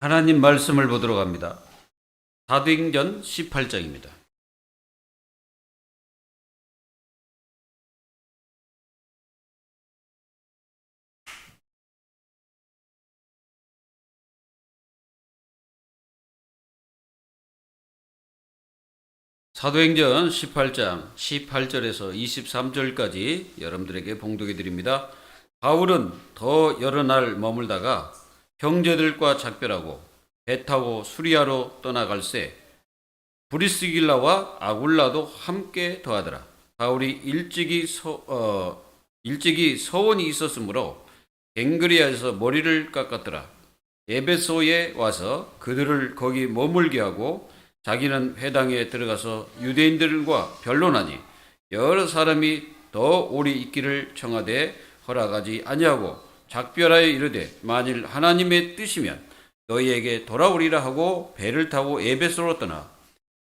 하나님 말씀을 보도록 합니다. 사도행전 18장입니다. 사도행전 18장 18절에서 23절까지 여러분들에게 봉독해 드립니다. 바울은 더 여러 날 머물다가 형제들과 작별하고 배 타고 수리아로 떠나갈새 브리스길라와 아굴라도 함께 더하더라. 바울이 일찍이 서원이 있었으므로 갱그리아에서 머리를 깎았더라. 에베소에 와서 그들을 거기 머물게 하고 자기는 회당에 들어가서 유대인들과 변론하니 여러 사람이 더 오래 있기를 청하되 허락하지 아니하고 작별하여 이르되 만일 하나님의 뜻이면 너희에게 돌아오리라 하고 배를 타고 에베소로 떠나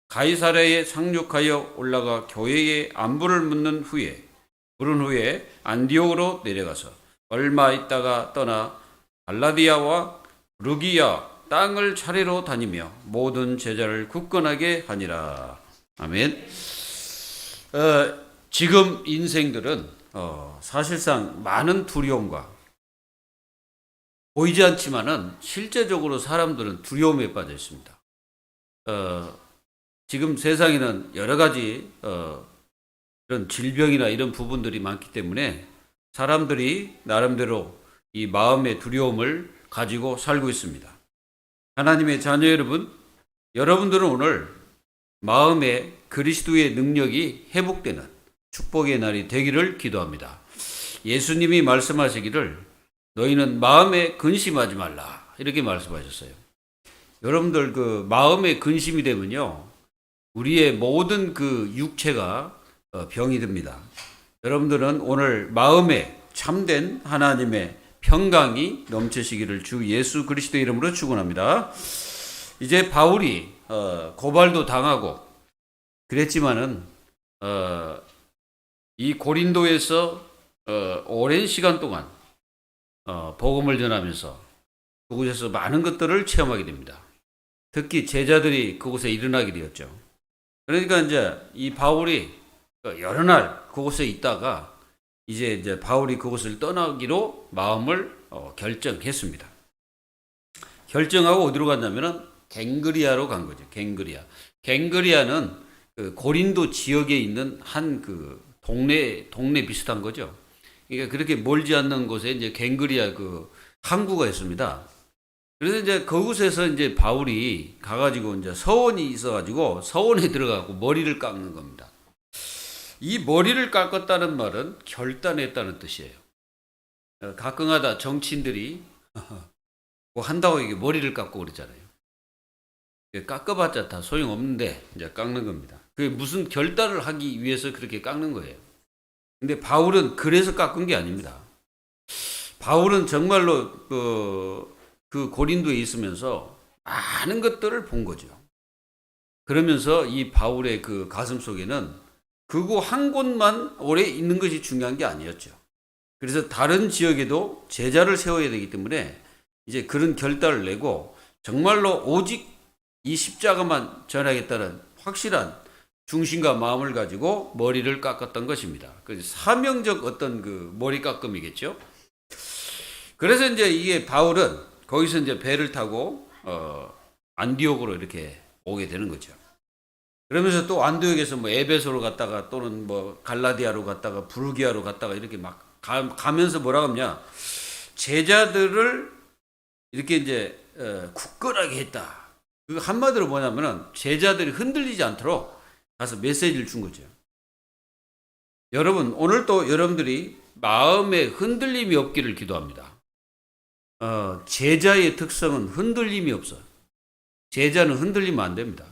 가이사랴에 상륙하여 올라가 교회에 안부를 물은 후에 안디옥으로 내려가서 얼마 있다가 떠나 갈라디아와 루기아 땅을 차례로 다니며 모든 제자를 굳건하게 하니라. 아멘. 지금 인생들은 사실상 많은 두려움과 보이지 않지만은 실제적으로 사람들은 두려움에 빠져 있습니다. 지금 세상에는 여러 가지 이런 질병이나 이런 부분들이 많기 때문에 사람들이 나름대로 이 마음의 두려움을 가지고 살고 있습니다. 하나님의 자녀 여러분, 여러분들은 오늘 마음에 그리스도의 능력이 회복되는 축복의 날이 되기를 기도합니다. 예수님이 말씀하시기를 너희는 마음에 근심하지 말라 이렇게 말씀하셨어요. 여러분들 그 마음에 근심이 되면요 우리의 모든 그 육체가 병이 듭니다. 여러분들은 오늘 마음에 참된 하나님의 평강이 넘치시기를 주 예수 그리스도 이름으로 축원합니다. 이제 바울이 고발도 당하고 그랬지만은 이 고린도에서 오랜 시간 동안 복음을 전하면서 그곳에서 많은 것들을 체험하게 됩니다. 특히 제자들이 그곳에 일어나게 되었죠. 그러니까 이제 이 바울이 여러 날 그곳에 있다가 이제 바울이 그곳을 떠나기로 마음을 결정했습니다. 결정하고 어디로 갔냐면은 갱그리아로 간 거죠. 갱그리아는 그 고린도 지역에 있는 한 그 동네 비슷한 거죠. 그러니까 그렇게 멀지 않는 곳에 이제 갱그리아 그 항구가 있습니다. 그래서 이제 그곳에서 이제 바울이 가가지고 이제 서원이 있어가지고 서원에 들어가고 머리를 깎는 겁니다. 이 머리를 깎았다는 말은 결단했다는 뜻이에요. 가끔가다 정치인들이 뭐 한다고 이게 머리를 깎고 그러잖아요. 깎아봤자 다 소용없는데 이제 깎는 겁니다. 그게 무슨 결단을 하기 위해서 그렇게 깎는 거예요. 근데 바울은 그래서 깎은 게 아닙니다. 바울은 정말로 그 고린도에 있으면서 많은 것들을 본 거죠. 그러면서 이 바울의 그 가슴 속에는 그곳 한 곳만 오래 있는 것이 중요한 게 아니었죠. 그래서 다른 지역에도 제자를 세워야 되기 때문에 이제 그런 결단을 내고 정말로 오직 이 십자가만 전하겠다는 확실한 중심과 마음을 가지고 머리를 깎았던 것입니다. 그래서 사명적 어떤 그 머리 깎음이겠죠. 그래서 이제 이게 바울은 거기서 이제 배를 타고 안디옥으로 이렇게 오게 되는 거죠. 그러면서 또 안디옥에서 뭐 에베소로 갔다가 또는 뭐 갈라디아로 갔다가 부르기아로 갔다가 이렇게 막 가면서 뭐라 하냐 제자들을 이렇게 이제 굳건하게 했다. 그 한마디로 뭐냐면은 제자들이 흔들리지 않도록 가서 메시지를 준 거죠. 여러분 오늘 또 여러분들이 마음에 흔들림이 없기를 기도합니다. 제자의 특성은 흔들림이 없어요. 제자는 흔들리면 안 됩니다.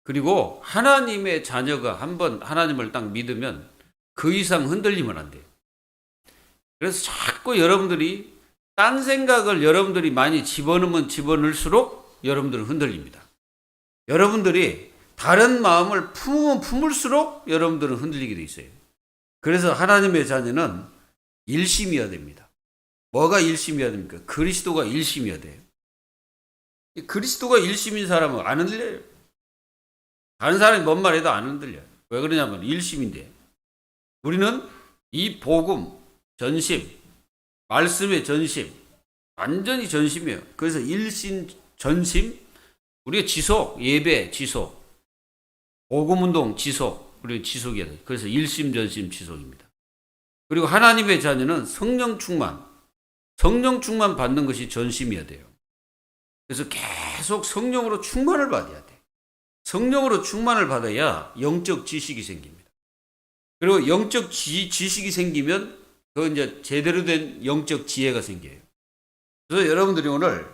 그리고 하나님의 자녀가 한번 하나님을 딱 믿으면 그 이상 흔들리면 안 돼요. 그래서 자꾸 여러분들이 딴 생각을 여러분들이 많이 집어넣으면 집어넣을수록 여러분들은 흔들립니다. 여러분들이 다른 마음을 품으면 품을수록 여러분들은 흔들리게 돼 있어요. 그래서 하나님의 자녀는 일심이어야 됩니다. 뭐가 일심이어야 됩니까? 그리스도가 일심이어야 돼요. 이 그리스도가 일심인 사람은 안 흔들려요. 다른 사람이 뭔 말해도 안 흔들려요. 왜 그러냐면 일심인데. 우리는 이 복음, 전심, 말씀의 전심, 완전히 전심이에요. 그래서 일심, 전심, 우리가 지속, 예배, 지속, 복음운동, 지속, 우리 지속이야 돼. 그래서 일심, 전심, 지속입니다. 그리고 하나님의 자녀는 성령 충만 받는 것이 전심이어야 돼요. 그래서 계속 성령으로 충만을 받아야 돼. 성령으로 충만을 받아야 영적 지식이 생깁니다. 그리고 영적 지식이 생기면 그 이제 제대로 된 영적 지혜가 생겨요. 그래서 여러분들이 오늘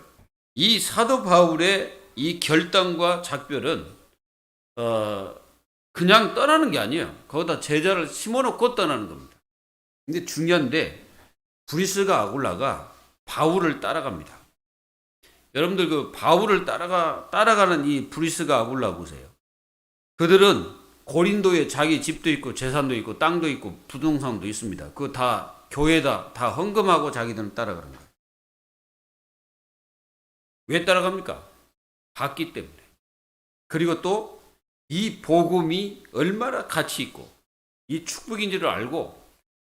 이 사도 바울의 이 결단과 작별은 그냥 떠나는 게 아니에요. 거기다 제자를 심어놓고 떠나는 겁니다. 근데 중요한데 브리스가 아굴라가 바울을 따라갑니다. 여러분들 그 바울을 따라가는 이 브리스가 아굴라 보세요. 그들은 고린도에 자기 집도 있고 재산도 있고 땅도 있고 부동산도 있습니다. 그거 다 교회다 다 헌금하고 자기들은 따라가는 거예요. 왜 따라갑니까? 받기 때문에. 그리고 또 이 복음이 얼마나 가치 있고 이 축복인지를 알고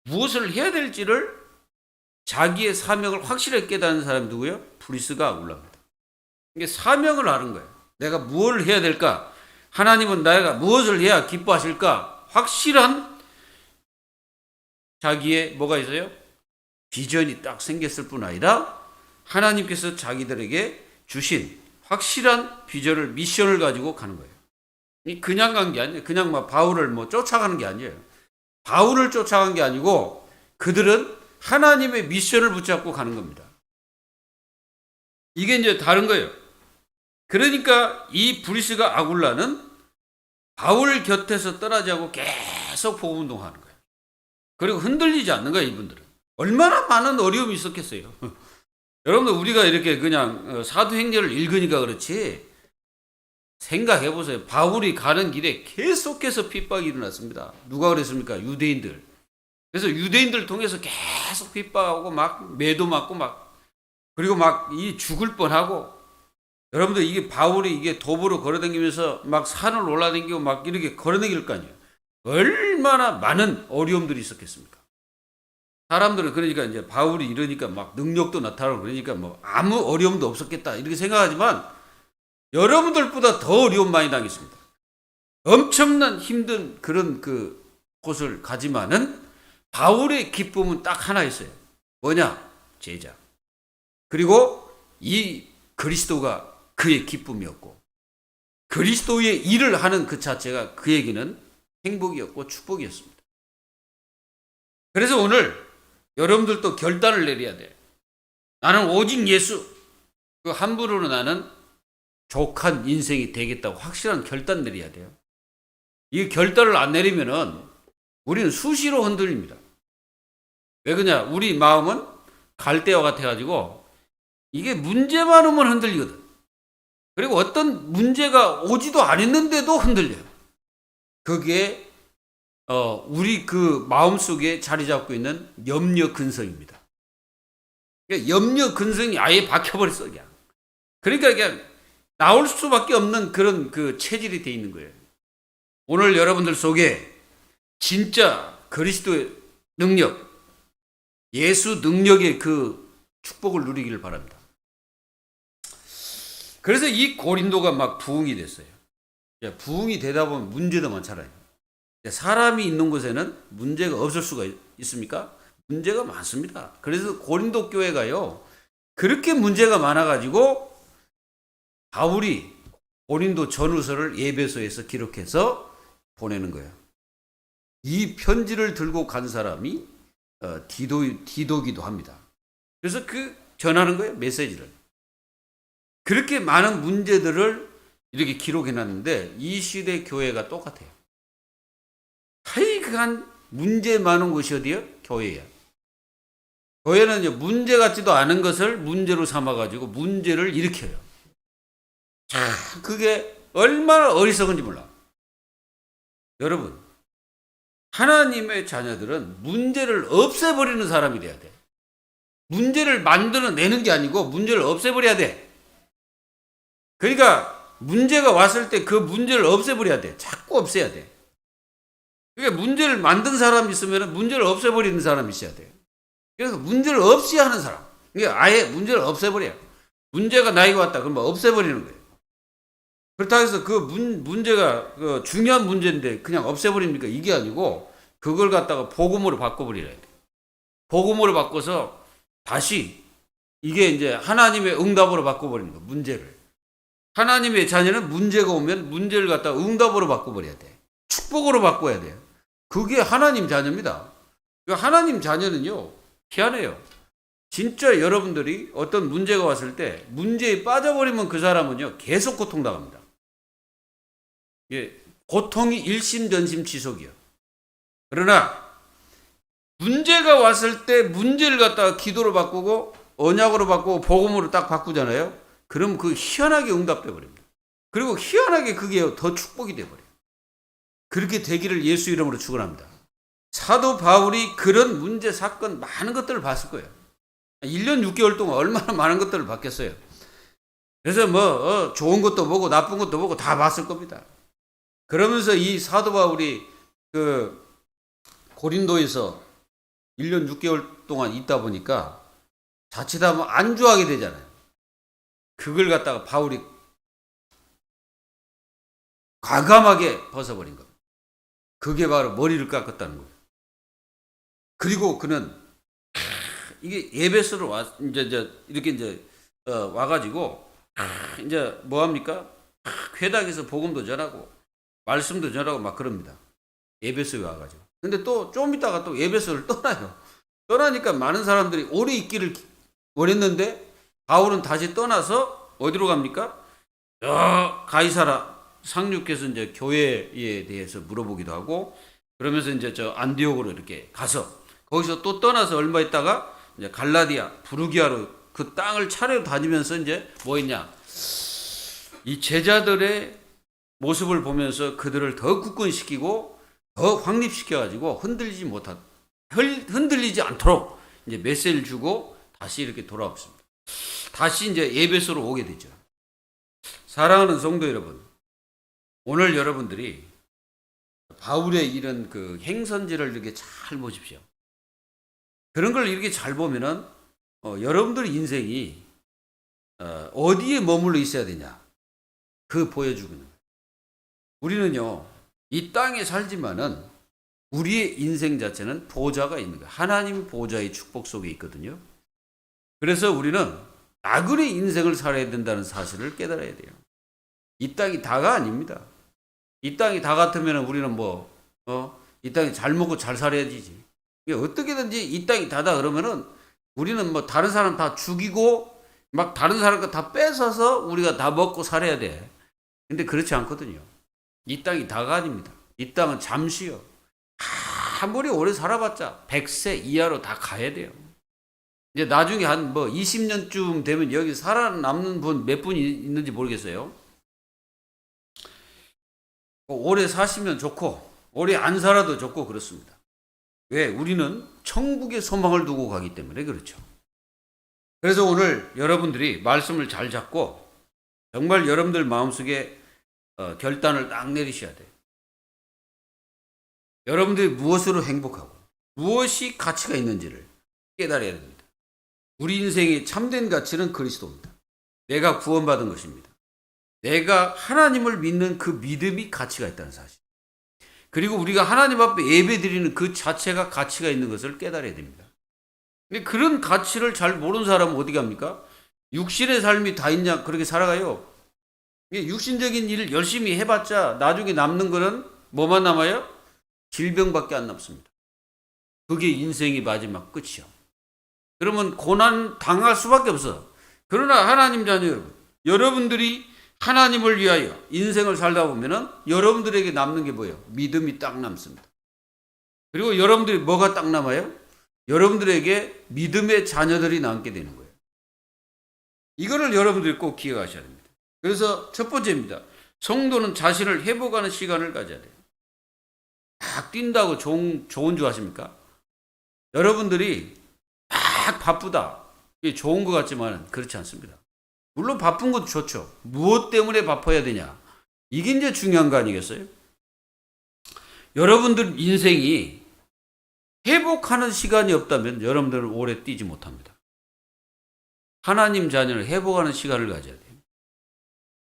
무엇을 해야 될지를 자기의 사명을 확실하게 깨닫는 사람이 누구예요? 브리스가 아굴라입니다. 이게 사명을 아는 거예요. 내가 무엇을 해야 될까? 하나님은 내가 무엇을 해야 기뻐하실까? 확실한 자기의 뭐가 있어요? 비전이 딱 생겼을 뿐 아니라 하나님께서 자기들에게 주신 확실한 비전을, 미션을 가지고 가는 거예요. 그냥 간 게 아니에요. 그냥 막 바울을 뭐 쫓아가는 게 아니에요. 바울을 쫓아간 게 아니고 그들은 하나님의 미션을 붙잡고 가는 겁니다. 이게 이제 다른 거예요. 그러니까 이 브리스가 아굴라는 바울 곁에서 떠나지 않고 계속 복음 운동하는 거예요. 그리고 흔들리지 않는 거예요, 이분들은. 얼마나 많은 어려움이 있었겠어요. 여러분들 우리가 이렇게 그냥 사도행전을 읽으니까 그렇지 생각해 보세요. 바울이 가는 길에 계속해서 핍박이 일어났습니다. 누가 그랬습니까? 유대인들. 그래서 유대인들 통해서 계속 핍박하고 막 매도 맞고 막 그리고 막 이 죽을 뻔하고 여러분들 이게 바울이 이게 도보로 걸어다니면서 막 산을 올라다니고 막 이렇게 걸어다닐 거 아니에요. 얼마나 많은 어려움들이 있었겠습니까? 사람들은 그러니까 이제 바울이 이러니까 막 능력도 나타나고 그러니까 뭐 아무 어려움도 없었겠다 이렇게 생각하지만 여러분들보다 더 어려움 많이 당했습니다. 엄청난 힘든 그런 그 곳을 가지만은 바울의 기쁨은 딱 하나 있어요. 뭐냐? 제자. 그리고 이 그리스도가 그의 기쁨이었고 그리스도의 일을 하는 그 자체가 그에게는 행복이었고 축복이었습니다. 그래서 오늘 여러분들도 결단을 내려야 돼요. 나는 오직 예수. 그 함부로는 나는 족한 인생이 되겠다고 확실한 결단 내려야 돼요. 이 결단을 안 내리면은 우리는 수시로 흔들립니다. 왜 그러냐? 우리 마음은 갈대와 같아가지고 이게 문제만 오면 흔들리거든. 그리고 어떤 문제가 오지도 않았는데도 흔들려요. 그게 우리 그 마음속에 자리 잡고 있는 염려 근성입니다. 그러니까 염려 근성이 아예 박혀버렸어 그냥. 그러니까 그냥 나올 수밖에 없는 그런 그 체질이 돼 있는 거예요. 오늘 여러분들 속에 진짜 그리스도의 능력, 예수 능력의 그 축복을 누리기를 바랍니다. 그래서 이 고린도가 막 부흥이 됐어요. 부흥이 되다 보면 문제도 많잖아요. 사람이 있는 곳에는 문제가 없을 수가 있습니까? 문제가 많습니다. 그래서 고린도 교회가요, 그렇게 문제가 많아가지고 바울이 고린도 전후서를 에베소에서 기록해서 보내는 거예요. 이 편지를 들고 간 사람이 디도기도 합니다. 그래서 그 전하는 거예요, 메시지를. 그렇게 많은 문제들을 이렇게 기록해 놨는데 이 시대 교회가 똑같아요. 하여간 문제 많은 곳이 어디예요? 교회야. 교회는 이제 문제 같지도 않은 것을 문제로 삼아가지고 문제를 일으켜요. 그게 얼마나 어리석은지 몰라. 여러분, 하나님의 자녀들은 문제를 없애버리는 사람이 돼야 돼. 문제를 만들어내는 게 아니고 문제를 없애버려야 돼. 그러니까 문제가 왔을 때 그 문제를 없애버려야 돼. 자꾸 없애야 돼. 그러니까 문제를 만든 사람이 있으면 문제를 없애버리는 사람이 있어야 돼요. 그래서 문제를 없이 하는 사람. 그러니까 아예 문제를 없애버려요. 문제가 나에게 왔다. 그러면 없애버리는 거예요. 그렇다고 해서 그 문제가 그 중요한 문제인데 그냥 없애버립니까? 이게 아니고 그걸 갖다가 복음으로 바꿔버리라 돼요. 복음으로 바꿔서 다시 이게 이제 하나님의 응답으로 바꿔버리는 거예요. 문제를. 하나님의 자녀는 문제가 오면 문제를 갖다가 응답으로 바꿔버려야 돼. 축복으로 바꿔야 돼요. 그게 하나님 자녀입니다. 하나님 자녀는요, 희한해요. 진짜 여러분들이 어떤 문제가 왔을 때 문제에 빠져버리면 그 사람은요, 계속 고통당합니다. 예, 고통이 일심전심 지속이요. 그러나 문제가 왔을 때 문제를 갖다가 기도로 바꾸고 언약으로 바꾸고 복음으로 딱 바꾸잖아요. 그럼 그 희한하게 응답돼 버립니다. 그리고 희한하게 그게 더 축복이 돼 버려요. 그렇게 되기를 예수 이름으로 축원합니다. 사도 바울이 그런 문제 사건 많은 것들을 봤을 거예요. 1년 6개월 동안 얼마나 많은 것들을 봤겠어요. 그래서 뭐 좋은 것도 보고 나쁜 것도 보고 다 봤을 겁니다. 그러면서 이 사도 바울이 그 고린도에서 1년 6개월 동안 있다 보니까 자칫하면 안주하게 되잖아요. 그걸 갖다가 바울이 과감하게 벗어버린 겁니다. 그게 바로 머리를 깎았다는 거예요. 그리고 그는 이게 예배소로 이제 이렇게 이제 와가지고 이제 뭐 합니까? 회당에서 복음도 전하고 말씀도 전하고 막 그럽니다. 예배소에 와가지고. 근데 또 좀 있다가 또 예배소를 떠나요. 떠나니까 많은 사람들이 오래 있기를 원했는데 바울은 다시 떠나서 어디로 갑니까? 가이사라 상륙해서 이제 교회에 대해서 물어보기도 하고 그러면서 이제 저 안디옥으로 이렇게 가서 거기서 또 떠나서 얼마 있다가 이제 갈라디아, 부르기아로 그 땅을 차례로 다니면서 이제 뭐 했냐? 이 제자들의 모습을 보면서 그들을 더 굳건시키고 더 확립시켜가지고 흔들리지 않도록 이제 메시지를 주고 다시 이렇게 돌아왔습니다. 다시 이제 예배소로 오게 되죠. 사랑하는 성도 여러분, 오늘 여러분들이 바울의 이런 그 행선지를 이렇게 잘 보십시오. 그런 걸 이렇게 잘 보면은 여러분들의 인생이 어디에 머물러 있어야 되냐 그 보여주거든요. 우리는요 이 땅에 살지만은 우리의 인생 자체는 보좌가 있는 거예요. 하나님 보좌의 축복 속에 있거든요. 그래서 우리는 나그네 인생을 살아야 된다는 사실을 깨달아야 돼요. 이 땅이 다가 아닙니다. 이 땅이 다 같으면 우리는 이 땅에 잘 먹고 잘 살아야지. 어떻게든지 이 땅이 다다 그러면은 우리는 뭐 다른 사람 다 죽이고 막 다른 사람 거 다 뺏어서 우리가 다 먹고 살아야 돼. 근데 그렇지 않거든요. 이 땅이 다가 아닙니다. 이 땅은 잠시요. 아무리 오래 살아봤자 100세 이하로 다 가야 돼요. 이제 나중에 한 20년쯤 되면 여기 살아남는 분 몇 분이 있는지 모르겠어요. 오래 사시면 좋고 오래 안 살아도 좋고 그렇습니다. 왜? 우리는 천국의 소망을 두고 가기 때문에 그렇죠. 그래서 오늘 여러분들이 말씀을 잘 잡고 정말 여러분들 마음속에 결단을 딱 내리셔야 돼요. 여러분들이 무엇으로 행복하고 무엇이 가치가 있는지를 깨달아야 됩니다. 우리 인생의 참된 가치는 그리스도입니다. 내가 구원받은 것입니다. 내가 하나님을 믿는 그 믿음이 가치가 있다는 사실. 그리고 우리가 하나님 앞에 예배드리는 그 자체가 가치가 있는 것을 깨달아야 됩니다. 근데 그런 가치를 잘 모르는 사람은 어디 갑니까? 육신의 삶이 다 있냐 그렇게 살아가요. 육신적인 일을 열심히 해봤자 나중에 남는 거는 뭐만 남아요? 질병밖에 안 남습니다. 그게 인생의 마지막 끝이요. 그러면 고난 당할 수밖에 없어. 그러나 하나님 자녀 여러분, 여러분들이 하나님을 위하여 인생을 살다 보면은 여러분들에게 남는 게 뭐예요? 믿음이 딱 남습니다. 그리고 여러분들이 뭐가 딱 남아요? 여러분들에게 믿음의 자녀들이 남게 되는 거예요. 이거를 여러분들이 꼭 기억하셔야 됩니다. 그래서 첫 번째입니다. 성도는 자신을 회복하는 시간을 가져야 돼요. 막 뛴다고 좋은 줄 아십니까? 여러분들이 막 바쁘다. 이게 좋은 것 같지만 그렇지 않습니다. 물론 바쁜 것도 좋죠. 무엇 때문에 바빠야 되냐? 이게 이제 중요한 거 아니겠어요? 여러분들 인생이 회복하는 시간이 없다면 여러분들은 오래 뛰지 못합니다. 하나님 자녀를 회복하는 시간을 가져야 돼요.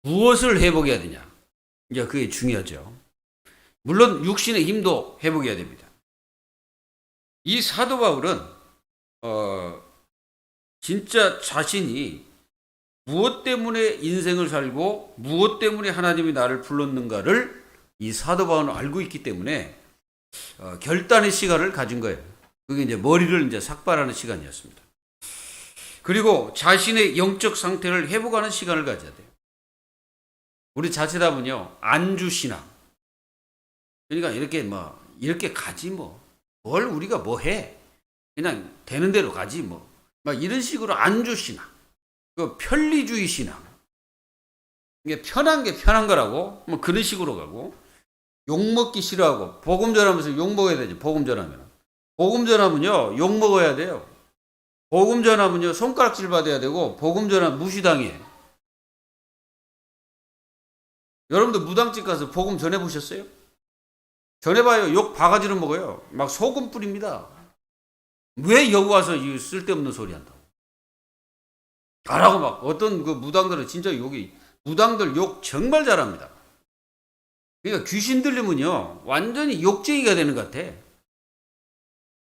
무엇을 회복해야 되냐? 이제 그게 중요하죠. 물론 육신의 힘도 회복해야 됩니다. 이 사도 바울은 진짜 자신이 무엇 때문에 인생을 살고 무엇 때문에 하나님이 나를 불렀는가를 이 사도 바울은 알고 있기 때문에 결단의 시간을 가진 거예요. 그게 이제 머리를 이제 삭발하는 시간이었습니다. 그리고 자신의 영적 상태를 회복하는 시간을 가져야 돼요. 우리 자칫하면요, 안주신앙. 그러니까 이렇게 가지 뭐. 뭘 우리가 뭐 해. 그냥 되는 대로 가지 뭐. 막 이런 식으로 안주신앙. 그 편리주의 신앙. 이게 편한 게 편한 거라고. 뭐 그런 식으로 가고. 욕먹기 싫어하고. 복음 전하면서 욕 먹어야 되지. 복음 전하면. 복음 전하면요, 욕 먹어야 돼요. 복음 전하면요, 손가락질 받아야 되고, 복음 전하면 무시당해. 여러분들 무당집 가서 복음 전해보셨어요? 전해봐요. 욕 바가지로 먹어요. 막 소금 뿌립니다. 왜 여기 와서 이 쓸데없는 소리 한다고. 가라고 막. 어떤 그 무당들은 진짜 무당들 욕 정말 잘합니다. 그러니까 귀신 들리면요, 완전히 욕쟁이가 되는 것 같아.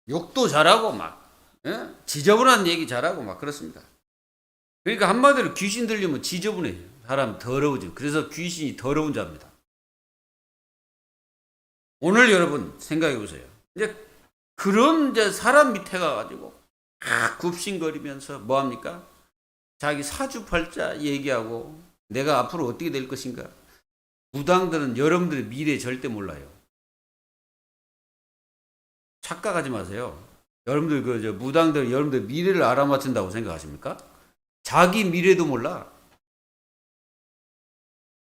욕도 잘하고 막, 지저분한 얘기 잘하고 막 그렇습니다. 그러니까 한마디로 귀신 들리면 지저분해요. 사람 더러워져. 그래서 귀신이 더러운 자입니다. 오늘 여러분 생각해 보세요. 이제 그런 이제 사람 밑에 가가지고 굽신거리면서 뭐 합니까? 자기 사주팔자 얘기하고 내가 앞으로 어떻게 될 것인가? 무당들은 여러분들의 미래 절대 몰라요. 착각하지 마세요. 여러분들 무당들 여러분들 미래를 알아맞힌다고 생각하십니까? 자기 미래도 몰라.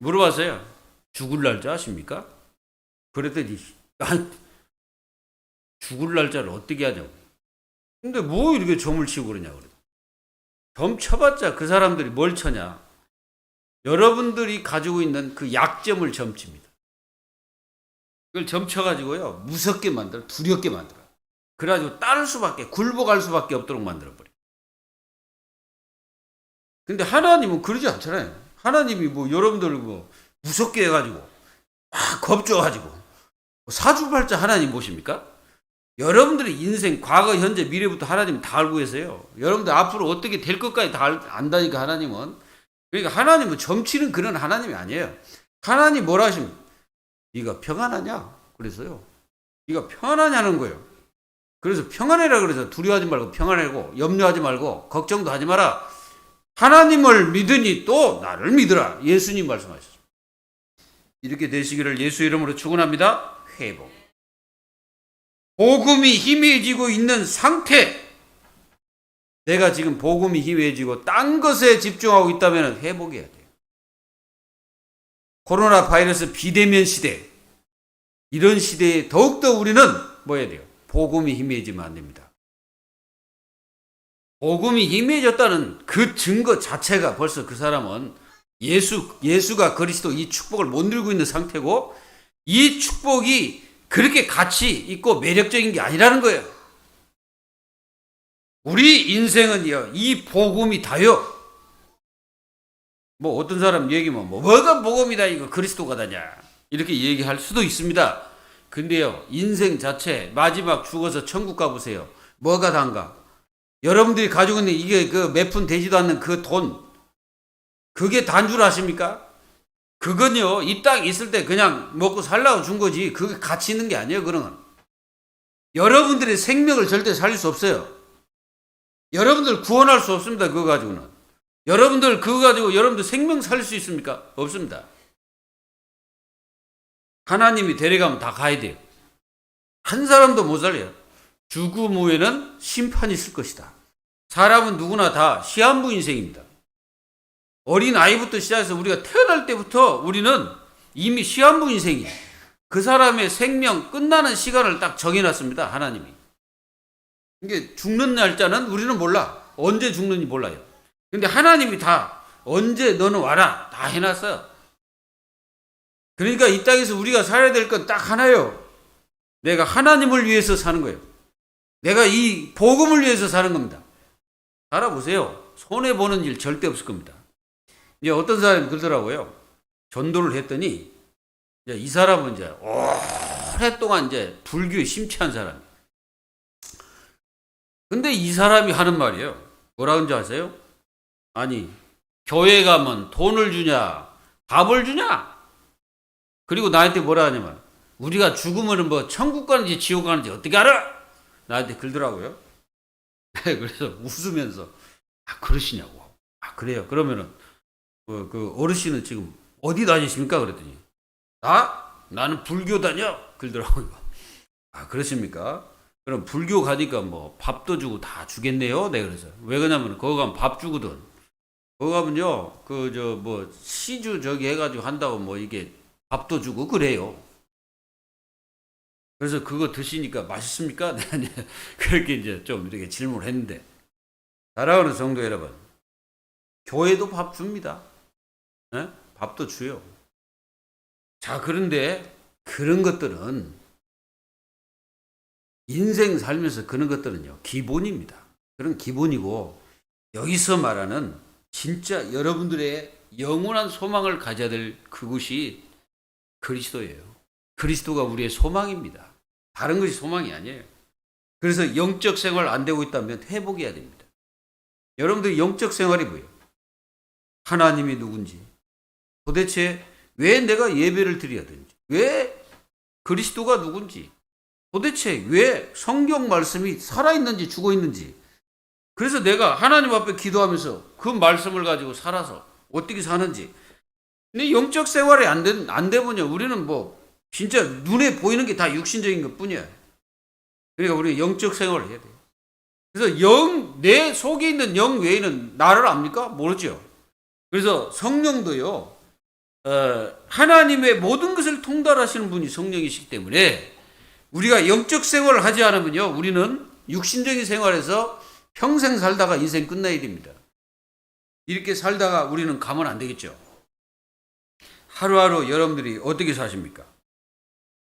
물어봤어요. 죽을 날짜 아십니까? 그랬더니 죽을 날짜를 어떻게 하냐고. 근데 뭐 이렇게 점을 치고 그러냐고. 점 쳐봤자 그 사람들이 뭘 쳐냐. 여러분들이 가지고 있는 그 약점을 점칩니다. 그걸 점쳐가지고요, 무섭게 만들어, 두렵게 만들어. 그래가지고 따를 수밖에, 굴복할 수밖에 없도록 만들어버려. 근데 하나님은 그러지 않잖아요. 하나님이 뭐 여러분들 뭐 무섭게 해가지고 막 겁줘가지고 사주팔자 하나님 보십니까? 여러분들의 인생 과거 현재 미래부터 하나님 다 알고 계세요. 여러분들 앞으로 어떻게 될 것까지 다 안다니까 하나님은. 그러니까 하나님은 점치는 그런 하나님이 아니에요. 하나님 뭐라 하시면 네가 평안하냐? 그래서요, 네가 평안하냐는 거예요. 그래서 평안해라 그래서 두려워하지 말고 평안하고 염려하지 말고 걱정도 하지 마라. 하나님을 믿으니 또 나를 믿으라. 예수님 말씀하셨습니다. 이렇게 되시기를 예수 이름으로 축원합니다. 회복. 복음이 희미해지고 있는 상태. 내가 지금 복음이 희미해지고 딴 것에 집중하고 있다면 회복해야 돼요. 코로나 바이러스 비대면 시대. 이런 시대에 더욱더 우리는 뭐 해야 돼요? 복음이 희미해지면 안 됩니다. 복음이 희미해졌다는 그 증거 자체가 벌써 그 사람은 예수가 그리스도 이 축복을 못 누리고 있는 상태고, 이 축복이 그렇게 가치 있고 매력적인 게 아니라는 거예요. 우리 인생은요, 이 복음이 다요. 뭐 어떤 사람 얘기면 뭐가 복음이다, 이거 그리스도가 다냐, 이렇게 얘기할 수도 있습니다. 근데요, 인생 자체 마지막 죽어서 천국 가보세요. 뭐가 단가? 여러분들이 가지고 있는 이게 그 몇 푼 되지도 않는 그 돈, 그게 단 줄 아십니까? 그건요, 이 땅에 있을 때 그냥 먹고 살라고 준 거지, 그게 가치 있는 게 아니에요. 그런 여러분들의 생명을 절대 살릴 수 없어요. 여러분들 구원할 수 없습니다. 그거 가지고는. 여러분들 그거 가지고 여러분들 생명 살릴 수 있습니까? 없습니다. 하나님이 데려가면 다 가야 돼요. 한 사람도 못 살려요. 죽음 후에는 심판이 있을 것이다. 사람은 누구나 다 시한부 인생입니다. 어린 아이부터 시작해서 우리가 태어날 때부터 우리는 이미 시한부 인생이에요. 그 사람의 생명 끝나는 시간을 딱 정해놨습니다. 하나님이. 이게 죽는 날짜는 우리는 몰라. 언제 죽는지 몰라요. 근데 하나님이 다 언제 너는 와라. 다 해놨어. 그러니까 이 땅에서 우리가 살아야 될 건 딱 하나요. 내가 하나님을 위해서 사는 거예요. 내가 이 복음을 위해서 사는 겁니다. 알아보세요. 손해보는 일 절대 없을 겁니다. 이제 어떤 사람이 그러더라고요. 전도를 했더니 이제 이 사람은 이제 오랫동안 이제 불교에 심취한 사람이에요. 근데 이 사람이 하는 말이에요. 뭐라는지 아세요? 아니, 교회 가면 돈을 주냐, 밥을 주냐? 그리고 나한테 뭐라 하냐면, 우리가 죽으면 뭐 천국 가는지 지옥 가는지 어떻게 알아? 나한테 그러더라고요. 그래서 웃으면서, 아, 그러시냐고. 아, 그래요. 그러면은, 그 어르신은 지금 어디 다니십니까? 그랬더니, 나는 불교 다녀. 그러더라고요. 아, 그러십니까? 그럼 불교 가니까 뭐 밥도 주고 다 주겠네요. 네, 그래서. 왜 그러냐면, 거기 가면 밥 주거든. 거기 가면요, 뭐, 시주 저기 해가지고 한다고 뭐 이게 밥도 주고 그래요. 그래서 그거 드시니까 맛있습니까? 네, 그렇게 이제 좀 이렇게 질문을 했는데. 사랑하는 성도 여러분, 교회도 밥 줍니다. 네? 밥도 줘요. 자, 그런데 그런 것들은 인생 살면서 그런 것들은요, 기본입니다. 그런 기본이고, 여기서 말하는 진짜 여러분들의 영원한 소망을 가져야 될 그것이 그리스도예요. 그리스도가 우리의 소망입니다. 다른 것이 소망이 아니에요. 그래서 영적 생활 안 되고 있다면 회복해야 됩니다. 여러분들이 영적 생활이 뭐예요? 하나님이 누군지, 도대체 왜 내가 예배를 드려야 되는지, 왜 그리스도가 누군지, 도대체 왜 성경 말씀이 살아있는지 죽어있는지, 그래서 내가 하나님 앞에 기도하면서 그 말씀을 가지고 살아서 어떻게 사는지. 근데 영적 생활이 안 되면요, 우리는 뭐 진짜 눈에 보이는 게 다 육신적인 것 뿐이야. 그러니까 우리 영적 생활을 해야 돼요. 그래서 내 속에 있는 영 외에는 나를 압니까? 모르죠. 그래서 성령도요, 하나님의 모든 것을 통달하시는 분이 성령이시기 때문에 우리가 영적 생활을 하지 않으면요, 우리는 육신적인 생활에서 평생 살다가 인생 끝나야 됩니다. 이렇게 살다가 우리는 가면 안 되겠죠. 하루하루 여러분들이 어떻게 사십니까?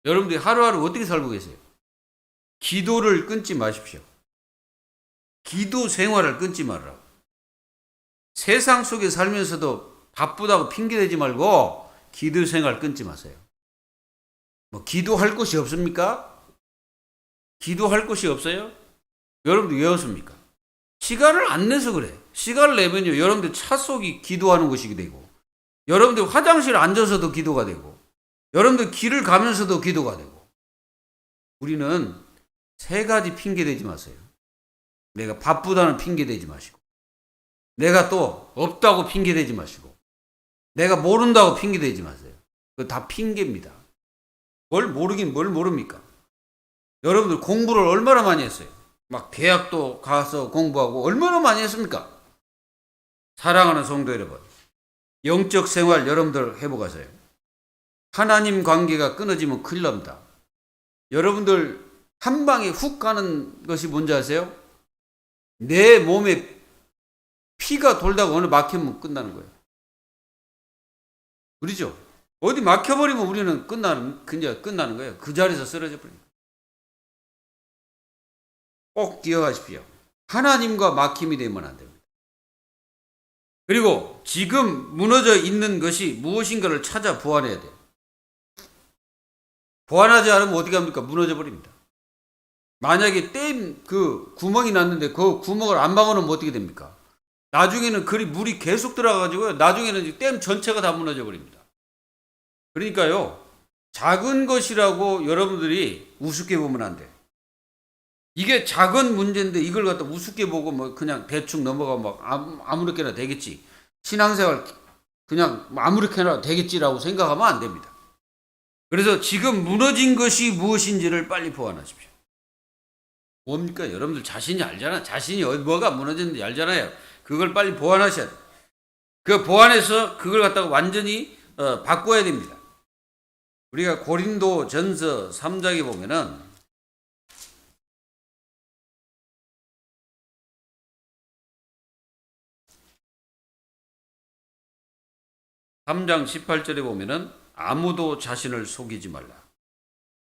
여러분들이 하루하루 어떻게 살고 계세요? 기도를 끊지 마십시오. 기도 생활을 끊지 말라고. 세상 속에 살면서도 바쁘다고 핑계대지 말고 기도 생활 끊지 마세요. 뭐 기도할 곳이 없습니까? 기도할 곳이 없어요? 여러분들 왜 없습니까? 시간을 안 내서 그래. 시간을 내면요, 여러분들 차 속이 기도하는 곳이 되고, 여러분들 화장실 앉아서도 기도가 되고, 여러분들 길을 가면서도 기도가 되고. 우리는 세 가지 핑계 대지 마세요. 내가 바쁘다는 핑계 대지 마시고, 내가 또 없다고 핑계 대지 마시고, 내가 모른다고 핑계 대지 마세요. 그거 다 핑계입니다. 뭘 모르긴 뭘 모릅니까? 여러분들 공부를 얼마나 많이 했어요? 막 대학도 가서 공부하고 얼마나 많이 했습니까? 사랑하는 성도 여러분, 영적 생활 여러분들 회복하세요. 하나님 관계가 끊어지면 큰일 납니다. 여러분들 한 방에 훅 가는 것이 뭔지 아세요? 내 몸에 피가 돌다가 어느 막히면 끝나는 거예요. 그렇죠? 어디 막혀버리면 우리는 그냥 끝나는 거예요. 그 자리에서 쓰러져 버립니다. 꼭 기억하십시오. 하나님과 막힘이 되면 안 됩니다. 그리고 지금 무너져 있는 것이 무엇인가를 찾아 보완해야 돼요. 보완하지 않으면 어떻게 합니까? 무너져 버립니다. 만약에 댐 구멍이 났는데 그 구멍을 안 막아놓으면 어떻게 됩니까? 나중에는 물이 계속 들어가가지고요, 나중에는 댐 전체가 다 무너져 버립니다. 그러니까요, 작은 것이라고 여러분들이 우습게 보면 안 돼. 이게 작은 문제인데 이걸 갖다 우습게 보고 뭐 그냥 대충 넘어가면 막 아무렇게나 되겠지. 신앙생활 그냥 아무렇게나 되겠지라고 생각하면 안 됩니다. 그래서 지금 무너진 것이 무엇인지를 빨리 보완하십시오. 뭡니까? 여러분들 자신이 알잖아. 자신이 뭐가 무너졌는지 알잖아요. 그걸 빨리 보완하셔야 돼요. 그 보완해서 그걸 갖다가 완전히 바꿔야 됩니다. 우리가 고린도 전서 3장에 보면은 3장 18절에 보면은 아무도 자신을 속이지 말라.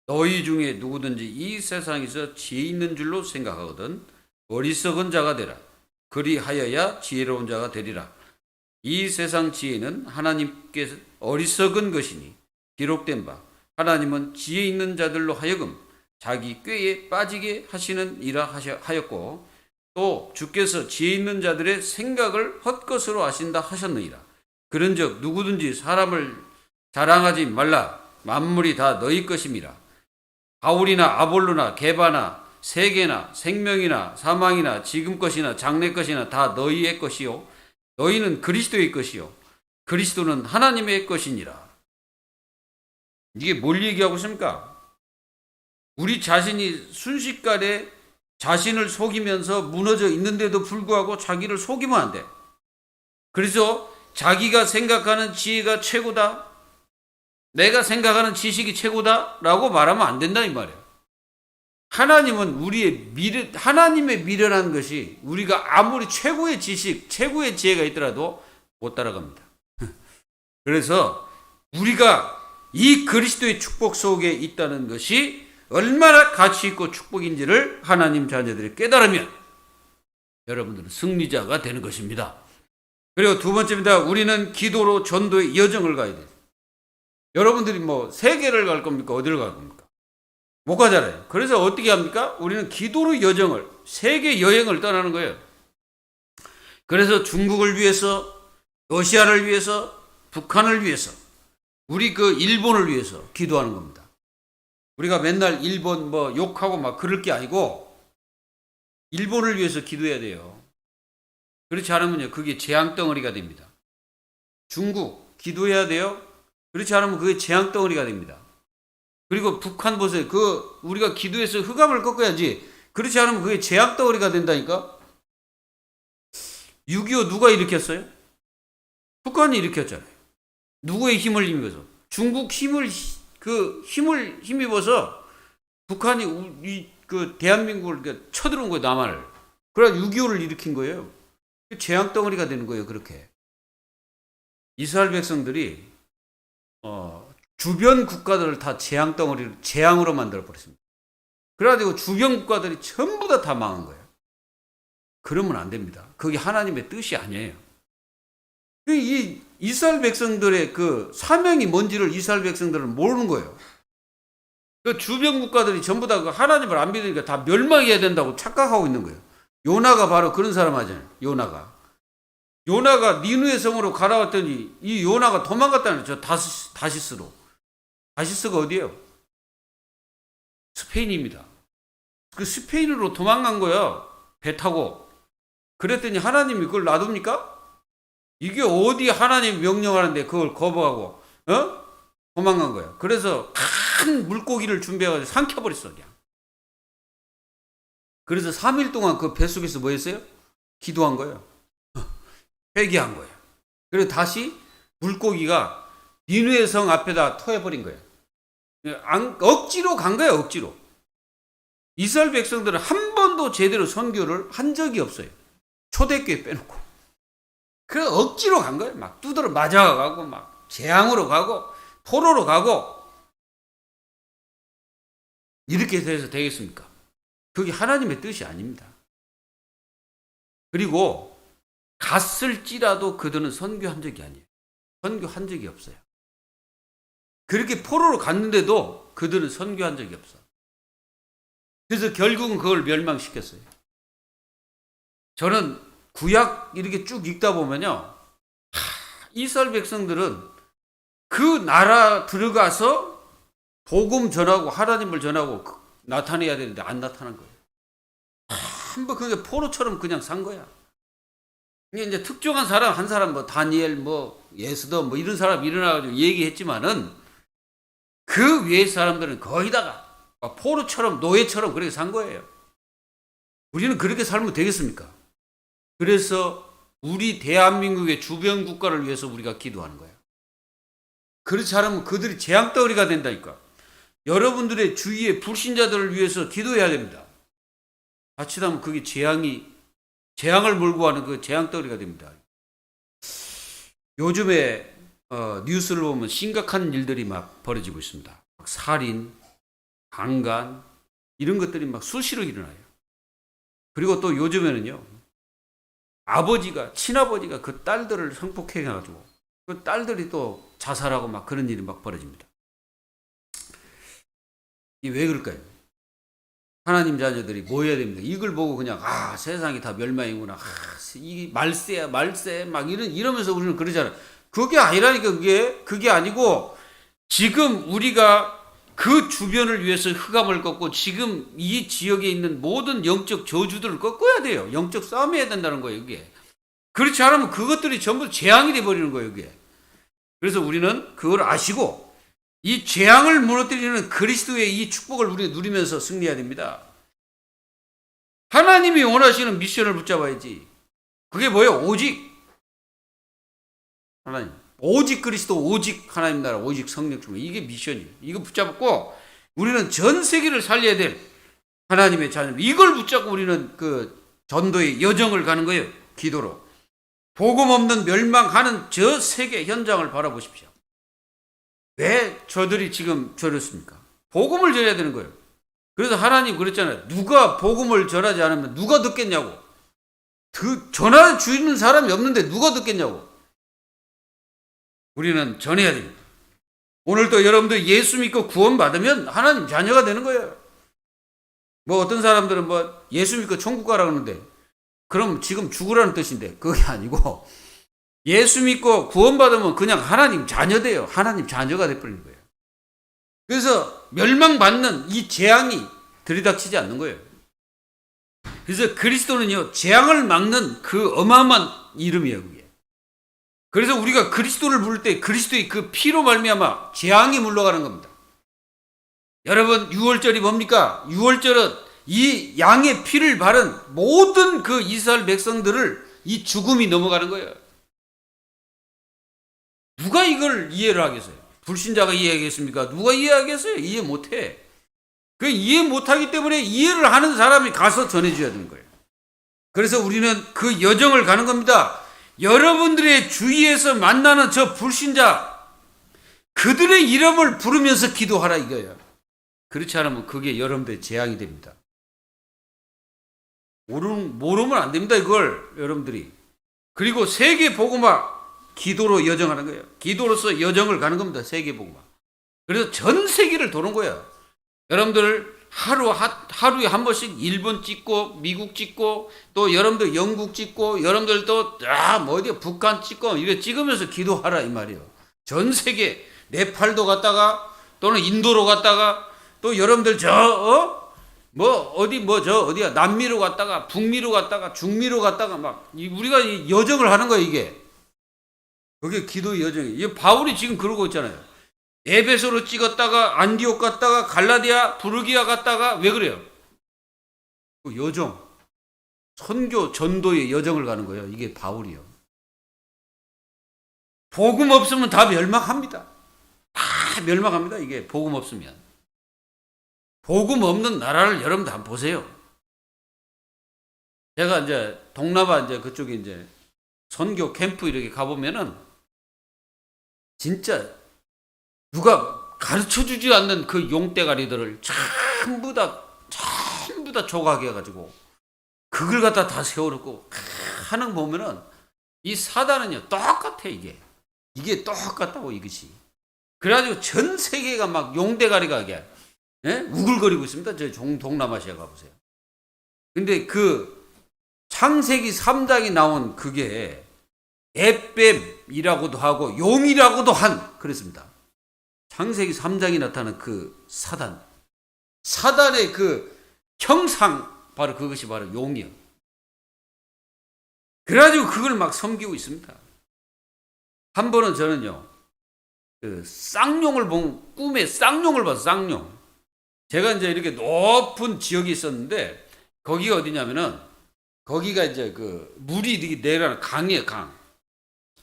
너희 중에 누구든지 이 세상에서 지혜 있는 줄로 생각하거든 어리석은 자가 되라. 그리하여야 지혜로운 자가 되리라. 이 세상 지혜는 하나님께서 어리석은 것이니 기록된 바 하나님은 지혜 있는 자들로 하여금 자기 꾀에 빠지게 하시는 이라 하였고 또 주께서 지혜 있는 자들의 생각을 헛것으로 하신다 하셨느니라. 그런즉 누구든지 사람을 자랑하지 말라. 만물이 다 너희 것임이라. 바울이나 아볼로나 게바나 세계나 생명이나 사망이나 지금 것이나 장래 것이나 다 너희의 것이요 너희는 그리스도의 것이요 그리스도는 하나님의 것이니라. 이게 뭘 얘기하고 있습니까? 우리 자신이 순식간에 자신을 속이면서 무너져 있는데도 불구하고 자기를 속이면 안 돼. 그래서 자기가 생각하는 지혜가 최고다, 내가 생각하는 지식이 최고다 라고 말하면 안 된다 이 말이에요. 하나님은 우리의 미래, 하나님의 미래라는 것이 우리가 아무리 최고의 지식, 최고의 지혜가 있더라도 못 따라갑니다. 그래서 우리가 이 그리스도의 축복 속에 있다는 것이 얼마나 가치 있고 축복인지를 하나님 자녀들이 깨달으면 여러분들은 승리자가 되는 것입니다. 그리고 두 번째입니다. 우리는 기도로 전도의 여정을 가야 돼요. 여러분들이 뭐 세계를 갈 겁니까? 어디를 갈 겁니까? 못 가잖아요. 그래서 어떻게 합니까? 우리는 기도로 여정을, 세계 여행을 떠나는 거예요. 그래서 중국을 위해서, 러시아를 위해서, 북한을 위해서, 우리 그 일본을 위해서 기도하는 겁니다. 우리가 맨날 일본 뭐 욕하고 막 그럴 게 아니고 일본을 위해서 기도해야 돼요. 그렇지 않으면요, 그게 재앙덩어리가 됩니다. 중국 기도해야 돼요. 그렇지 않으면 그게 재앙덩어리가 됩니다. 그리고 북한 보세요. 그 우리가 기도해서 흑암을 꺾어야지. 그렇지 않으면 그게 재앙덩어리가 된다니까. 6.25 누가 일으켰어요? 북한이 일으켰잖아요. 누구의 힘을 힘입어서? 중국 힘을 힘입어서 북한이 그 대한민국을 쳐들어온 거예요, 남한을. 그래서 6.25를 일으킨 거예요. 재앙덩어리가 되는 거예요, 그렇게. 이스라엘 백성들이 주변 국가들을 다 재앙으로 만들어 버렸습니다. 그래가지고 주변 국가들이 전부 다 망한 거예요. 그러면 안 됩니다. 그게 하나님의 뜻이 아니에요. 이 이스라엘 백성들의 그 사명이 뭔지를 이스라엘 백성들은 모르는 거예요. 그 주변 국가들이 전부 다 하나님을 안 믿으니까 다 멸망해야 된다고 착각하고 있는 거예요. 요나가 바로 그런 사람 하잖아요. 요나가 니누의 성으로 가라왔더니 이 요나가 도망갔다는 저 다시스로. 다시스가 어디예요? 스페인입니다. 그 스페인으로 도망간 거야. 배 타고. 그랬더니 하나님이 그걸 놔둡니까? 이게 어디 하나님 명령하는데 그걸 거부하고 도망간 거야. 그래서 큰 물고기를 준비해가지고 삼켜버렸어 그냥. 그래서 3일 동안 그 뱃속에서 뭐 했어요? 기도한 거예요. 회개한 거예요. 그리고 다시 물고기가 니누의 성 앞에다 토해버린 거예요. 억지로 간 거예요. 억지로. 이스라엘 백성들은 한 번도 제대로 선교를 한 적이 없어요. 초대교회 빼놓고. 그래 억지로 간 거예요. 막 두드러 맞아가고 막 재앙으로 가고 포로로 가고. 이렇게 해서 되겠습니까? 그게 하나님의 뜻이 아닙니다. 그리고 갔을지라도 그들은 선교한 적이 아니에요. 선교한 적이 없어요. 그렇게 포로로 갔는데도 그들은 선교한 적이 없어. 그래서 결국은 그걸 멸망시켰어요. 저는 구약 이렇게 쭉 읽다 보면요, 이스라엘 백성들은 그 나라 들어가서 복음 전하고 하나님을 전하고 나타내야 되는데 안 나타난 거예요. 한번 그게 포로처럼 그냥 산 거야. 이제 특정한 사람 한 사람 뭐 다니엘 뭐 예스더 뭐 이런 사람 일어나가지고 얘기했지만은 그 외의 사람들은 거의 다가 포로처럼 노예처럼 그렇게 산 거예요. 우리는 그렇게 살면 되겠습니까? 그래서 우리 대한민국의 주변 국가를 위해서 우리가 기도하는 거예요. 그렇지 않으면 그들이 재앙덩어리가 된다니까. 여러분들의 주위의 불신자들을 위해서 기도해야 됩니다. 자칫하면 그게 재앙을 몰고 가는 그 재앙덩어리가 됩니다. 요즘에 뉴스를 보면 심각한 일들이 막 벌어지고 있습니다. 막 살인, 강간 이런 것들이 막 수시로 일어나요. 그리고 또 요즘에는요, 아버지가 친아버지가 그 딸들을 성폭행해가지고 그 딸들이 또 자살하고 막 그런 일이 막 벌어집니다. 이게 왜 그럴까요? 하나님 자녀들이 뭐 해야 됩니다. 이걸 보고 그냥 세상이 다 멸망이구나. 이 말세야 말세 막 이러면서 우리는 그러잖아요. 그게 아니라니까. 그게 아니고 지금 우리가 그 주변을 위해서 흑암을 꺾고 지금 이 지역에 있는 모든 영적 저주들을 꺾어야 돼요. 영적 싸움해야 된다는 거예요. 이게 그렇지 않으면 그것들이 전부 재앙이 돼 버리는 거예요. 이게 그래서 우리는 그걸 아시고 이 재앙을 무너뜨리는 그리스도의 이 축복을 우리가 누리면서 승리해야 됩니다. 하나님이 원하시는 미션을 붙잡아야지. 그게 뭐예요? 오직 하나님, 오직 그리스도, 오직 하나님 나라, 오직 성령 충만. 이게 미션이에요. 이거 붙잡고 우리는 전 세계를 살려야 될 하나님의 자녀. 이걸 붙잡고 우리는 그 전도의 여정을 가는 거예요. 기도로. 복음 없는 멸망하는 저 세계 현장을 바라보십시오. 왜 저들이 지금 저렇습니까? 복음을 전해야 되는 거예요. 그래서 하나님 그랬잖아요. 누가 복음을 전하지 않으면 누가 듣겠냐고. 전하 주는 사람이 없는데 누가 듣겠냐고. 우리는 전해야 됩니다. 오늘도 여러분들 예수 믿고 구원받으면 하나님 자녀가 되는 거예요. 뭐 어떤 사람들은 뭐 예수 믿고 천국 가라 그러는데 그럼 지금 죽으라는 뜻인데 그게 아니고 예수 믿고 구원받으면 그냥 하나님 자녀 돼요. 하나님 자녀가 돼버리는 거예요. 그래서 멸망받는 이 재앙이 들이닥치지 않는 거예요. 그래서 그리스도는요, 재앙을 막는 그 어마어마한 이름이에요, 그게. 그래서 우리가 그리스도를 부를 때 그리스도의 그 피로 말미암아 재앙이 물러가는 겁니다. 여러분, 유월절이 뭡니까? 유월절은 이 양의 피를 바른 모든 그 이스라엘 백성들을 이 죽음이 넘어가는 거예요. 누가 이걸 이해를 하겠어요? 불신자가 이해하겠습니까? 누가 이해하겠어요? 이해 못해. 그 이해 못하기 때문에 이해를 하는 사람이 가서 전해줘야 되는 거예요. 그래서 우리는 그 여정을 가는 겁니다. 여러분들의 주위에서 만나는 저 불신자, 그들의 이름을 부르면서 기도하라 이거예요. 그렇지 않으면 그게 여러분들의 재앙이 됩니다. 모르면 안 됩니다, 이걸 여러분들이. 그리고 세계 복음화 기도로 여정하는 거예요. 기도로서 여정을 가는 겁니다. 세계 복음화. 그래서 전 세계를 도는 거예요. 여러분들 하루에 한 번씩 일본 찍고 미국 찍고 또 여러분들 영국 찍고 여러분들 또 어디 북한 찍고 이렇게 찍으면서 기도하라 이 말이에요. 전 세계 네팔도 갔다가 또는 인도로 갔다가 또 여러분들 어디야 남미로 갔다가 북미로 갔다가 중미로 갔다가 막 우리가 여정을 하는 거예요. 이게 그게 기도의 여정이에요. 이게 바울이 지금 그러고 있잖아요. 에베소로 찍었다가 안디옥 갔다가 갈라디아 부르기아 갔다가 왜 그래요? 그 여정, 선교 전도의 여정을 가는 거예요. 이게 바울이요. 복음 없으면 다 멸망합니다. 다 멸망합니다. 이게 복음 없으면. 복음 없는 나라를 여러분들 한번 보세요. 제가 이제 동남아 이제 그쪽에 이제 선교 캠프 이렇게 가보면은 진짜 누가 가르쳐 주지 않는 그 용대가리들을 전부 다 조각해 가지고 그걸 갖다 다 세워놓고 하는 거 보면은 이 사단은요 똑같아. 이게 똑같다고 이것이. 그래가지고 전 세계가 막 용대가리가 우글거리고 있습니다. 저 동남아시아 가보세요. 근데 그 창세기 3장이 나온 그게 에뱀이라고도 하고 용이라고도 그랬습니다. 창세기 3장이 나타나는 그 사단의 그 형상, 바로 그것이 바로 용이요. 그래가지고 그걸 막 섬기고 있습니다. 한 번은 저는요, 그 쌍용을 본, 꿈에 쌍용을 봤어요, 쌍용. 제가 이제 이렇게 높은 지역이 있었는데, 거기가 어디냐면은, 거기가 이제 그 물이 이렇게 내려가는 강이에요, 강.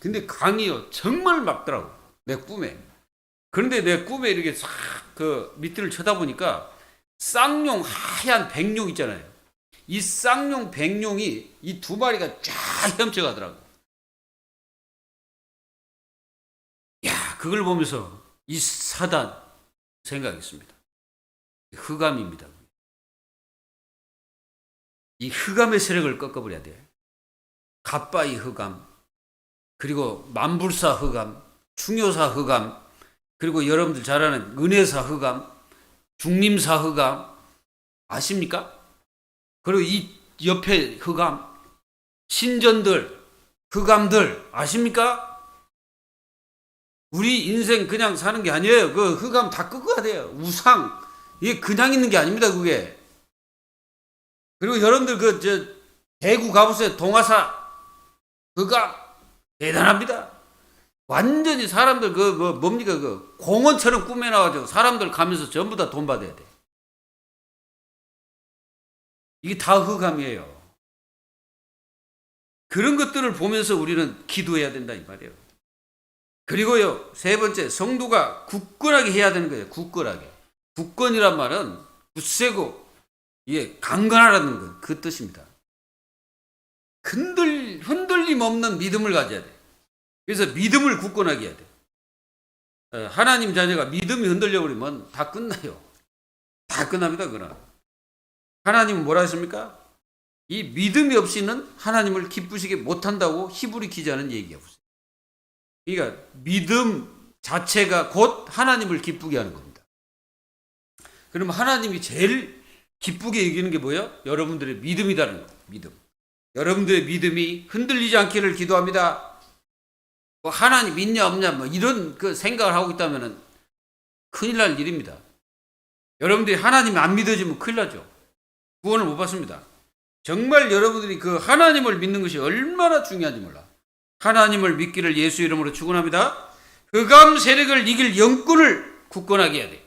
근데 강이요, 정말 맑더라고, 내 꿈에. 그런데 내 꿈에 이렇게 싹 그 밑을 쳐다보니까 쌍용, 하얀 백룡 있잖아요. 이 쌍용, 백룡이 이 두 마리가 쫙 헤엄쳐가더라고. 그걸 보면서 이 사단 생각했습니다. 흑암입니다. 이 흑암의 세력을 꺾어버려야 돼. 갓바이 흑암, 그리고 만불사 흑암, 충효사 흑암, 그리고 여러분들 잘 아는 은혜사 흑암, 중림사 흑암 아십니까? 그리고 이 옆에 흑암, 신전들, 흑암들 아십니까? 우리 인생 그냥 사는 게 아니에요. 그 흑암 다 꺾어야 돼요. 우상, 이게 그냥 있는 게 아닙니다. 그게. 그리고 여러분들 대구 가보세요. 동화사 흑암 대단합니다. 완전히 사람들 뭡니까 공원처럼 꾸며놔가지고 사람들 가면서 전부 다 돈 받아야 돼. 이게 다 흑암이에요. 그런 것들을 보면서 우리는 기도해야 된다 이 말이에요. 그리고요, 세 번째, 성도가 굳건하게 해야 되는 거예요. 굳건하게. 굳건이란 말은 굳세고 이게 강건하라는 것, 그 뜻입니다. 흔들림 없는 믿음을 가져야 돼. 그래서 믿음을 굳건하게 해야 돼. 하나님 자녀가 믿음이 흔들려 버리면 다 끝나요. 다 끝납니다. 그러나 하나님은 뭐라 했습니까? 이 믿음이 없이는 하나님을 기쁘시게 못한다고 히브리 기자는 얘기하고 있어요. 그러니까 믿음 자체가 곧 하나님을 기쁘게 하는 겁니다. 그러면 하나님이 제일 기쁘게 여기는 게 뭐예요? 여러분들의 믿음이라는 거예요. 믿음. 여러분들의 믿음이 흔들리지 않기를 기도합니다. 뭐 하나님 믿냐 없냐 뭐 이런 그 생각을 하고 있다면 큰일 날 일입니다. 여러분들이 하나님 안 믿어지면 큰일 나죠. 구원을 못 받습니다. 정말 여러분들이 그 하나님을 믿는 것이 얼마나 중요한지 몰라. 하나님을 믿기를 예수 이름으로 축원합니다. 흑암 세력을 이길 영권을 굳건하게 해야 돼.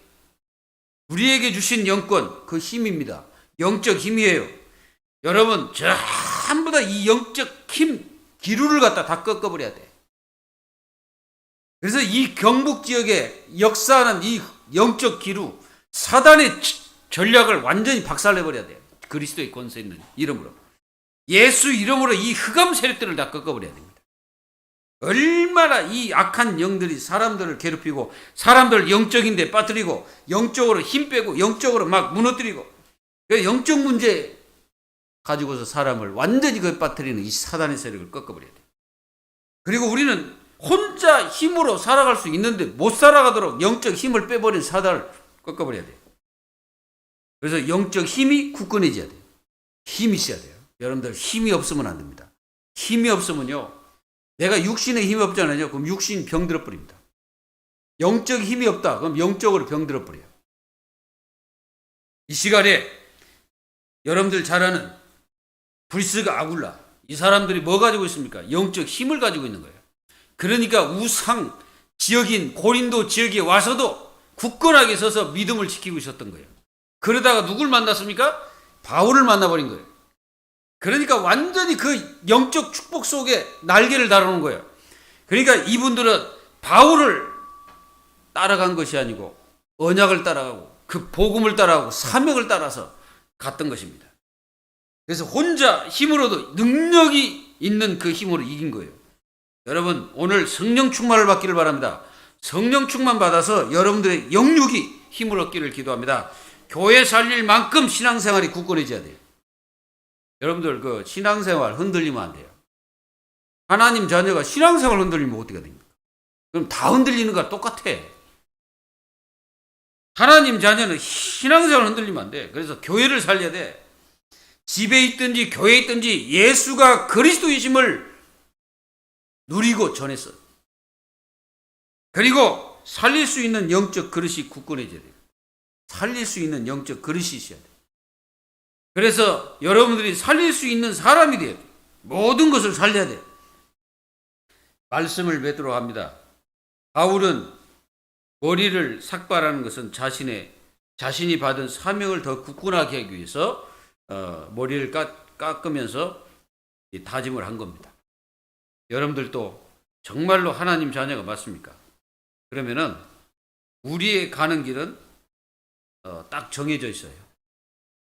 우리에게 주신 영권, 그 힘입니다. 영적 힘이에요. 여러분 전부 다 이 영적 힘 기류를 갖다 다 꺾어버려야 돼. 그래서 이 경북 지역에 역사하는 이 영적 기류, 사단의 전략을 완전히 박살내버려야 돼요. 그리스도의 권세 있는 이름으로. 예수 이름으로 이 흑암 세력들을 다 꺾어버려야 됩니다. 얼마나 이 악한 영들이 사람들을 괴롭히고 사람들 영적인데 빠뜨리고 영적으로 힘 빼고 영적으로 막 무너뜨리고 영적 문제 가지고서 사람을 완전히 빠뜨리는 이 사단의 세력을 꺾어버려야 돼요. 그리고 우리는 혼자 힘으로 살아갈 수 있는데 못 살아가도록 영적 힘을 빼버린 사단을 꺾어버려야 돼요. 그래서 영적 힘이 굳건해져야 돼요. 힘이 있어야 돼요. 여러분들 힘이 없으면 안 됩니다. 힘이 없으면요, 내가 육신에 힘이 없잖아요. 그럼 육신 병들어 버립니다. 영적 힘이 없다. 그럼 영적으로 병들어 버려요. 이 시간에 여러분들 잘 아는 브리스가 아굴라, 이 사람들이 뭐 가지고 있습니까? 영적 힘을 가지고 있는 거예요. 그러니까 우상 지역인 고린도 지역에 와서도 굳건하게 서서 믿음을 지키고 있었던 거예요. 그러다가 누굴 만났습니까? 바울을 만나버린 거예요. 그러니까 완전히 그 영적 축복 속에 날개를 달아놓은 거예요. 그러니까 이분들은 바울을 따라간 것이 아니고 언약을 따라가고 그 복음을 따라가고 사명을 따라서 갔던 것입니다. 그래서 혼자 힘으로도 능력이 있는 그 힘으로 이긴 거예요. 여러분 오늘 성령 충만을 받기를 바랍니다. 성령 충만 받아서 여러분들의 영육이 힘을 얻기를 기도합니다. 교회 살릴 만큼 신앙생활이 굳건해져야 돼요. 여러분들 그 신앙생활 흔들리면 안 돼요. 하나님 자녀가 신앙생활 흔들리면 어떻게 됩니까? 그럼 다 흔들리는 거랑 똑같아. 하나님 자녀는 신앙생활 흔들리면 안 돼. 그래서 교회를 살려야 돼. 집에 있든지 교회에 있든지 예수가 그리스도이심을 누리고 전했어. 그리고 살릴 수 있는 영적 그릇이 굳건해져야 돼요. 살릴 수 있는 영적 그릇이 있어야 돼요. 그래서 여러분들이 살릴 수 있는 사람이 돼야 돼요. 모든 것을 살려야 돼요. 말씀을 맺도록 합니다. 바울은 머리를 삭발하는 것은 자신이 받은 사명을 더 굳건하게 하기 위해서 머리를 깎으면서 다짐을 한 겁니다. 여러분들도 정말로 하나님 자녀가 맞습니까? 그러면은 우리의 가는 길은 딱 정해져 있어요.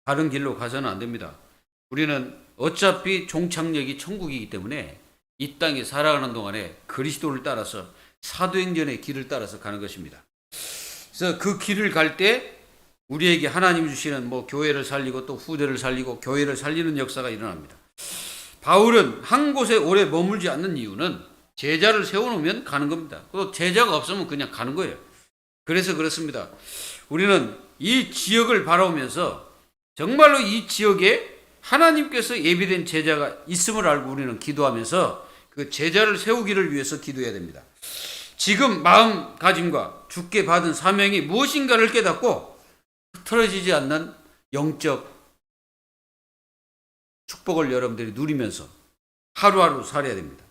다른 길로 가서는 안 됩니다. 우리는 어차피 종착역이 천국이기 때문에 이 땅에 살아가는 동안에 그리스도를 따라서 사도행전의 길을 따라서 가는 것입니다. 그래서 그 길을 갈 때 우리에게 하나님 주시는 교회를 살리고 또 후대를 살리고 교회를 살리는 역사가 일어납니다. 바울은 한 곳에 오래 머물지 않는 이유는 제자를 세워놓으면 가는 겁니다. 또 제자가 없으면 그냥 가는 거예요. 그래서 그렇습니다. 우리는 이 지역을 바라보면서 정말로 이 지역에 하나님께서 예비된 제자가 있음을 알고 우리는 기도하면서 그 제자를 세우기를 위해서 기도해야 됩니다. 지금 마음가짐과 주께 받은 사명이 무엇인가를 깨닫고 흐트러지지 않는 영적 축복을 여러분들이 누리면서 하루하루 살아야 됩니다.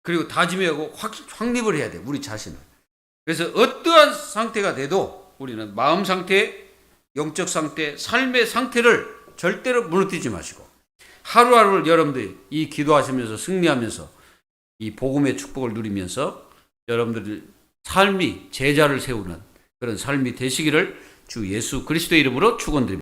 그리고 다짐하고 확립을 해야 돼요. 우리 자신을. 그래서 어떠한 상태가 돼도 우리는 마음 상태, 영적 상태, 삶의 상태를 절대로 무너뜨리지 마시고 하루하루를 여러분들이 이 기도하시면서 승리하면서 이 복음의 축복을 누리면서 여러분들 삶이 제자를 세우는 그런 삶이 되시기를 주 예수 그리스도의 이름으로 축원드립니다.